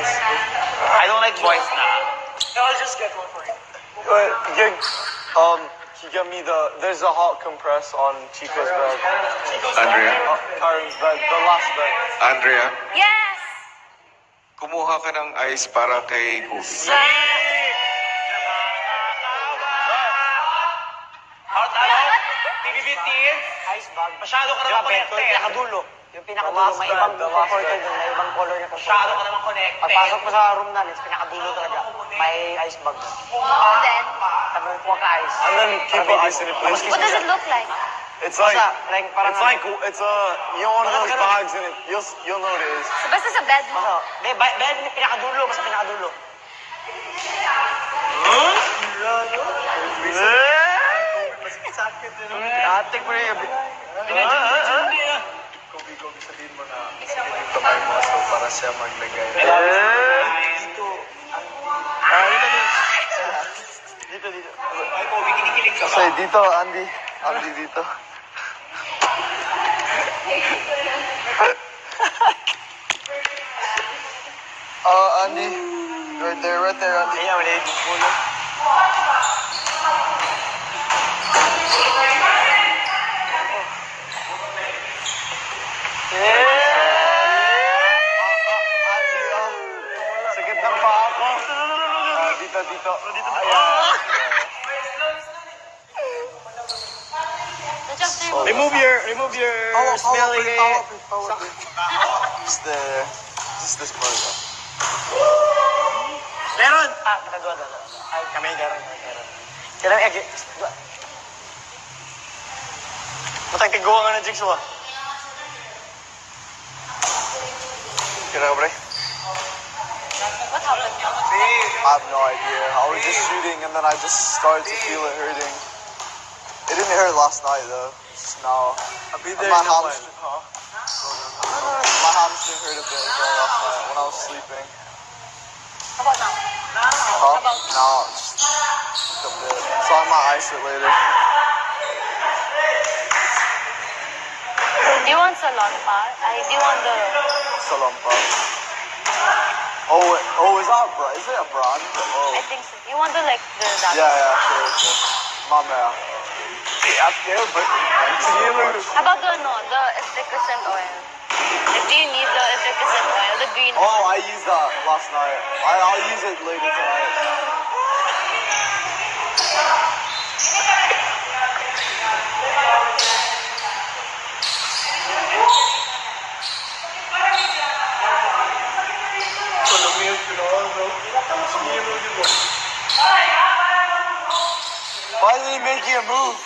I don't like boys na. I'll just get one for you. You get me there's a hot compress on Chico's bed. Andrea? Karen's bed, the last bed. Andrea, Yes! kumuha ka ng ice para kay Goofy. BBTs? Ice bag. Masyado ka naman Yung connected. pinakadulo. Yung pinakadulo. May ibang comforter dun. May ibang color na comforter. Masyado ka naman connected. Pagpasok mo sa room na, it's pinakadulo talaga. May ice bag dun. And then, Sabi mo, kuha ka ice. And then keep the ice in it, please. what does it look like? It's like, parang it's like, it's a, you know, one of those bags in it. You'll know what it is. So, basta sa bed mo. Hindi, bed pinakadulo. Basta pinakadulo. Atik mo rin. Kobe, sabihin mo na yung kamay mo so para siya maglagay. Dito. Ay, Kobe, kinikilig ka ba? Kasi dito, Andy dito. Andy. Right there, Andy. Kaya, wala yung pulo. Sakit ng paa ko. Dito. Ayan. Remove your smelling it. Just this part. Meron! Dua. Ay, kami meron. Kailan egg? Matang tiguwa nga ng jigsaw. Kira pre? What happened? I have no idea. I was just shooting and then I just started to feel it hurting. It didn't hurt last night though. Just now. My hamstring, my hamstring hurt a bit as well last night when I was sleeping. How about now? No, just a bit. So I might ice it later. Do you want salonpa? Do you want the... Salompa. Is that is it a brand? Oh. I think so. You want the, like, that? Yeah, sure. Mama. How about the efficacent oil? Like, do you need the efficacent oil? The green one? Oh, I used that last night. I'll use it later tonight. Why is he making a move?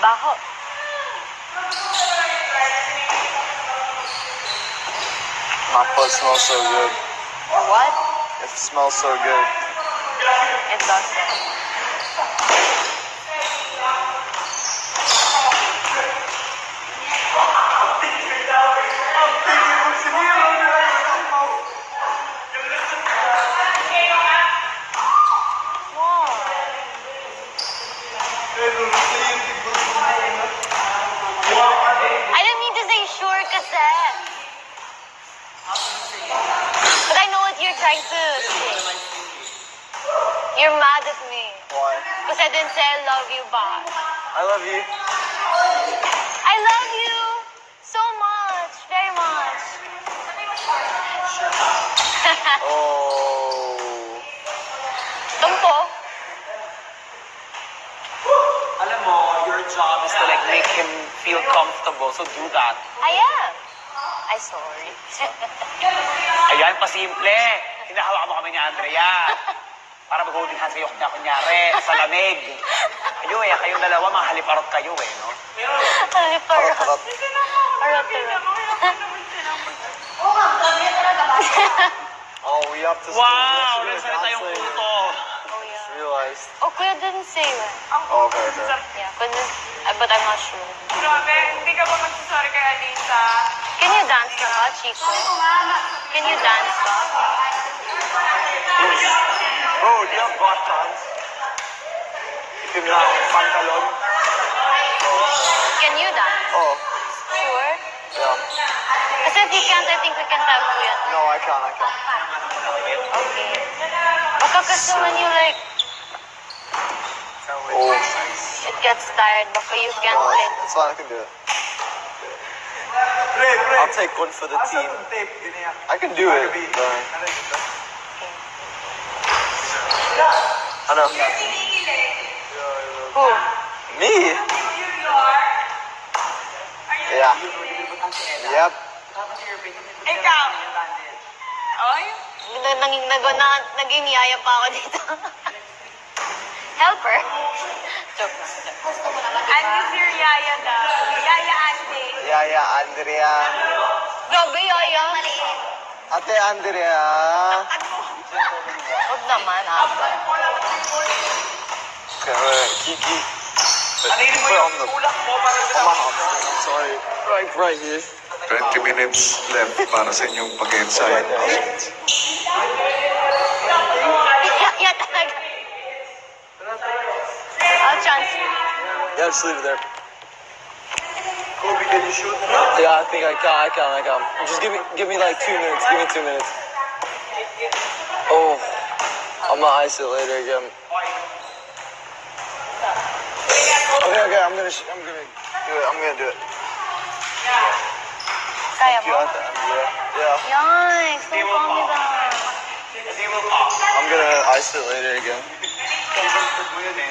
Baho. My foot smells so good. What? It smells so good. It doesn't. I didn't mean to say sure kasi. But I know what you're trying to say. You're mad at me. Why? Because I didn't say I love you back. I love you. I love you so much. Very much. Oh. Tumpo. Alam mo, your job is to like make him feel comfortable. So do that. I am. I'm sorry. Ayan, pasimple. Hinahawa mo kami ni Andrea. Para mag-holding hands kayo na kunyari sa lamig. Kayong dalawa, mga haliparot kayo no? Haliparot. Harap. Harap. Oh, we have to. Wow! Let's do Nagsalita a yung dance later. puto. Oh, yeah. Realized. Oh, Kuya didn't say that. Oh, okay. Yeah, but I'm not sure. Grabe, hindi ka ba magsasorry kay Alisa? Can you dance na ba, Chico? Can you dance ba? Bro, do you have buttons? Itim na pantalon. Can you dance? Oh, Sure. yeah. Kasi if you can't, I think we can tag Kuya. No, I can't. Okay. Baka kasi when you like, Oh, it gets tired, baka you can't no, play. it's fine. I can do it. I'll take one for the team. I can do it. Ano? Who? Me? Yeah. Yep. Ikaw. Oy? Naging yaya pa ako dito. Helper. Joke lang. Andy Sir Yaya daw. Yaya Andy. Yaya, Andrea. Grabe, yaya. Ate Andrea. Huwag naman, aba. Kiki. Alinin mo yung tulak mo para sa I'm sorry. Right here. 20 minutes left para sa inyong pag-ensayo. Yeah, talaga. I'll transfer. Yeah, just leave it there. Kobe, can you shoot? Yeah, I think I can. Just give me like 2 minutes. Give me 2 minutes. Oh, I'm gonna ice it later again. Okay, I'm gonna do it. Kaya You mo? got that? Yeah. Yikes, don't call me that. Hindi mo pa. I'm gonna ice it later again. mo yun eh.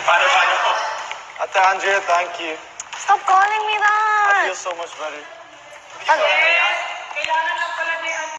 Paano? Ate Andrea, thank you. Stop calling me I that. feel so much better. Hello. Kailangan lang pala niya